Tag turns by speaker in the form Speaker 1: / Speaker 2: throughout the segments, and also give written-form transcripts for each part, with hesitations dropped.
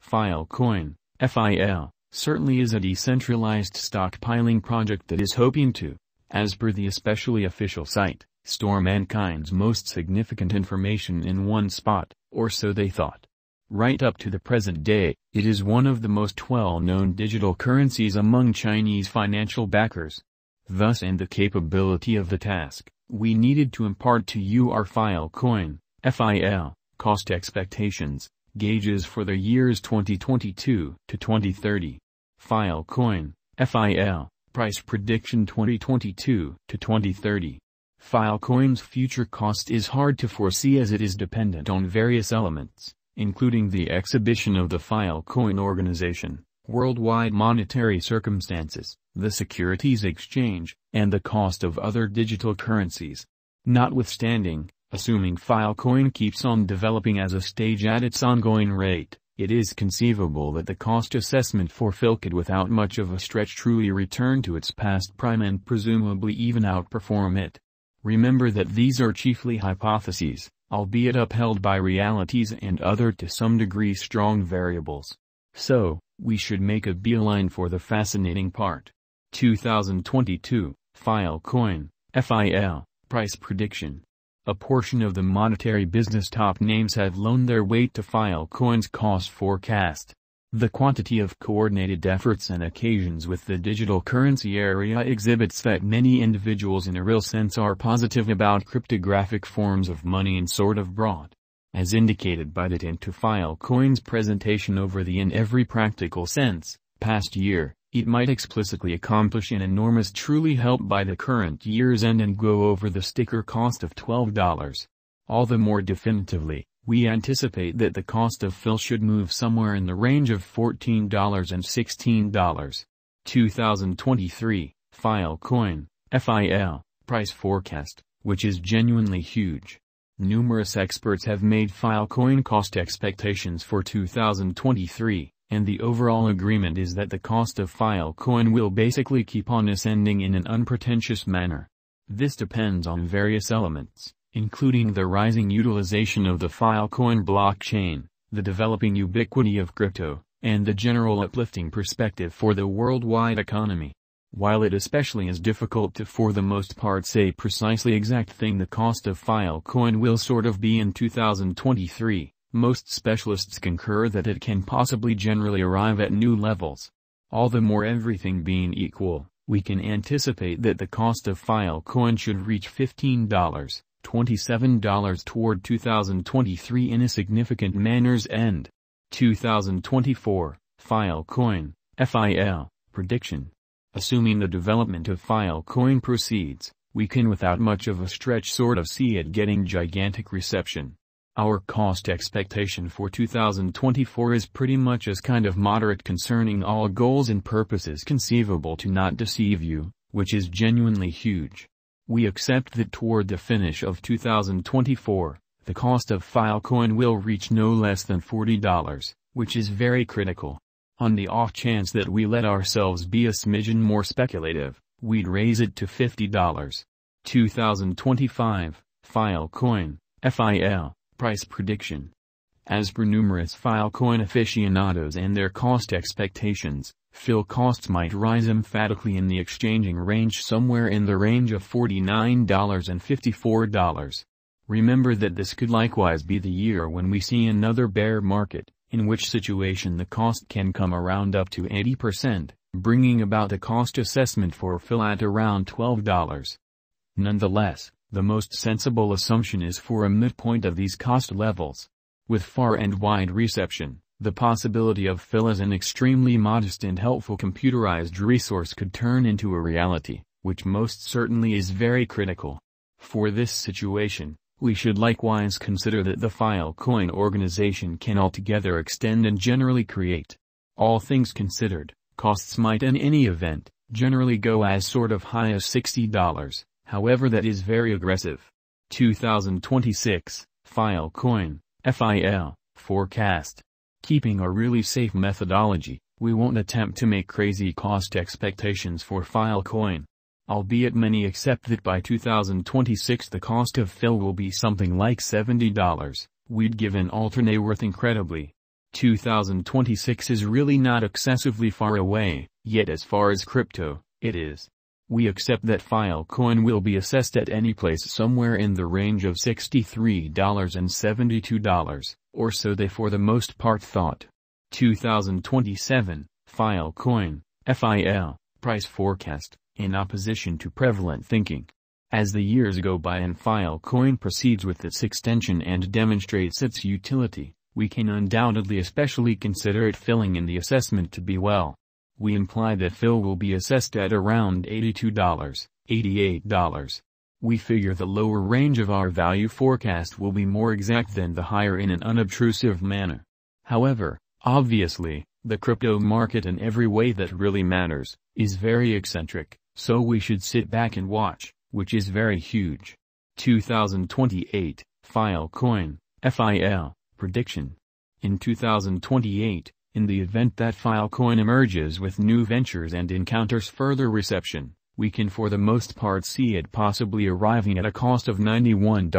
Speaker 1: Filecoin, FIL, certainly is a decentralized stockpiling project that is hoping to, as per the especially official site, store mankind's most significant information in one spot, or so they thought. Right up to the present day, it is one of the most well-known digital currencies among Chinese financial backers. Thus, and the capability of the task, we needed to impart to you our Filecoin, FIL, cost expectations, gauges for the years 2022 to 2030. Filecoin, FIL, price prediction 2022 to 2030. Filecoin's future cost is hard to foresee as it is dependent on various elements, including the exhibition of the Filecoin organization, worldwide monetary circumstances, the securities exchange, and the cost of other digital currencies. Notwithstanding, assuming Filecoin keeps on developing as a stage at its ongoing rate, it is conceivable that the cost assessment for FIL could without much of a stretch truly return to its past prime and presumably even outperform it. Remember that these are chiefly hypotheses, albeit upheld by realities and other to some degree strong variables. So, we should make a beeline for the fascinating part. 2022, Filecoin, FIL, price prediction. A portion of the monetary business top names have loaned their weight to Filecoin's cost forecast. The quantity of coordinated efforts and occasions with the digital currency area exhibits that many individuals in a real sense are positive about cryptographic forms of money and sort of broad. As indicated by the into Filecoin's presentation over the in every practical sense, past year, it might explicitly accomplish an enormous truly help by the current year's end and go over the sticker cost of $12. All the more definitively, we anticipate that the cost of FIL should move somewhere in the range of $14 and $16. 2023, Filecoin, FIL, price forecast, which is genuinely huge. Numerous experts have made Filecoin cost expectations for 2023, and the overall agreement is that the cost of Filecoin will basically keep on ascending in an unpretentious manner. This depends on various elements, including the rising utilization of the Filecoin blockchain, the developing ubiquity of crypto, and the general uplifting perspective for the worldwide economy. While it especially is difficult to for the most part say precisely exact thing the cost of Filecoin will sort of be in 2023, most specialists concur that it can possibly generally arrive at new levels. All the more everything being equal, we can anticipate that the cost of Filecoin should reach $15, $27 toward 2023 in a significant manner's end. 2024, Filecoin, FIL, prediction. Assuming the development of Filecoin proceeds, we can without much of a stretch sort of see it getting gigantic reception. Our cost expectation for 2024 is pretty much as kind of moderate concerning all goals and purposes conceivable to not deceive you, which is genuinely huge. We accept that toward the finish of 2024, the cost of Filecoin will reach no less than $40, which is very critical. On the off chance that we let ourselves be a smidgen more speculative, we'd raise it to $50. 2025, Filecoin, FIL, price prediction. As per numerous Filecoin aficionados and their cost expectations, FIL costs might rise emphatically in the exchanging range somewhere in the range of $49 and $54. Remember that this could likewise be the year when we see another bear market, in which situation the cost can come around up to 80%, bringing about a cost assessment for FIL at around $12. Nonetheless, the most sensible assumption is for a midpoint of these cost levels. With far and wide reception, the possibility of FIL as an extremely modest and helpful computerized resource could turn into a reality, which most certainly is very critical. For this situation, we should likewise consider that the Filecoin organization can altogether extend and generally create. All things considered, costs might in any event, generally go as sort of high as $60, however that is very aggressive. 2026, Filecoin, FIL, forecast. Keeping a really safe methodology, we won't attempt to make crazy cost expectations for Filecoin. Albeit many accept that by 2026 the cost of FIL will be something like $70, we'd give an alternate worth incredibly. 2026 is really not excessively far away, yet as far as crypto, it is. We accept that Filecoin will be assessed at any place somewhere in the range of $63 and $72, or so they for the most part thought. 2027, Filecoin, FIL, price forecast, in opposition to prevalent thinking. As the years go by and Filecoin proceeds with its extension and demonstrates its utility, we can undoubtedly especially consider it filling in the assessment to be well. We imply that FIL will be assessed at around $82, $88. We figure the lower range of our value forecast will be more exact than the higher in an unobtrusive manner. However, obviously, the crypto market in every way that really matters, is very eccentric, so we should sit back and watch, which is very huge. 2028, Filecoin, FIL, prediction. In 2028, in the event that Filecoin emerges with new ventures and encounters further reception, we can for the most part see it possibly arriving at a cost of $91,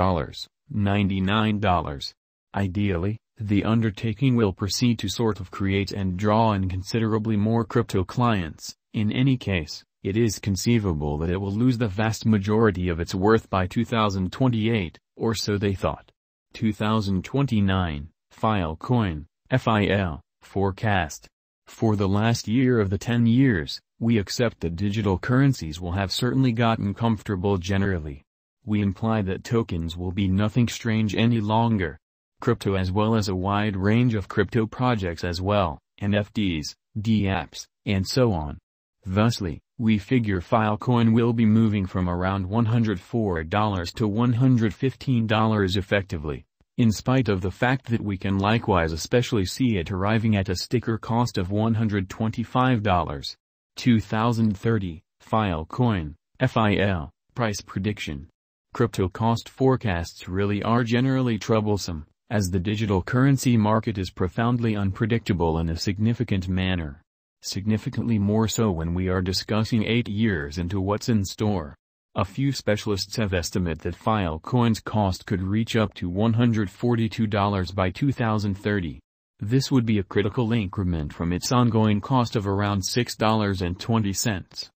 Speaker 1: $99. Ideally, the undertaking will proceed to sort of create and draw in considerably more crypto clients. In any case, it is conceivable that it will lose the vast majority of its worth by 2028, or so they thought. 2029, Filecoin, FIL, forecast. For the last year of the 10 years, we accept that digital currencies will have certainly gotten comfortable generally. We imply that tokens will be nothing strange any longer. Crypto as well as a wide range of crypto projects as well, NFTs, dApps, and so on. Thusly, we figure Filecoin will be moving from around $104 to $115 effectively, in spite of the fact that we can likewise especially see it arriving at a sticker cost of $125. 2030, Filecoin, FIL, price prediction. Crypto cost forecasts really are generally troublesome, as the digital currency market is profoundly unpredictable in a significant manner. Significantly more so when we are discussing 8 years into what's in store. A few specialists have estimated that Filecoin's cost could reach up to $142 by 2030. This would be a critical increment from its ongoing cost of around $6.20.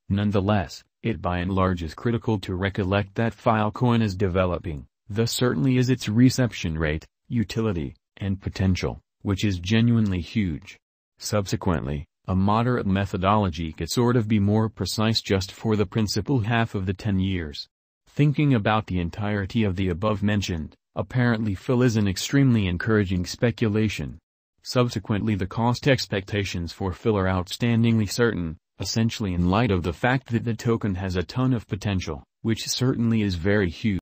Speaker 1: Nonetheless, it by and large is critical to recollect that Filecoin is developing, thus certainly is its reception rate, utility, and potential, which is genuinely huge. Subsequently, a moderate methodology could sort of be more precise just for the principal half of the 10 years. Thinking about the entirety of the above-mentioned, apparently FIL is an extremely encouraging speculation. Subsequently the cost expectations for FIL are outstandingly certain, essentially in light of the fact that the token has a ton of potential, which certainly is very huge.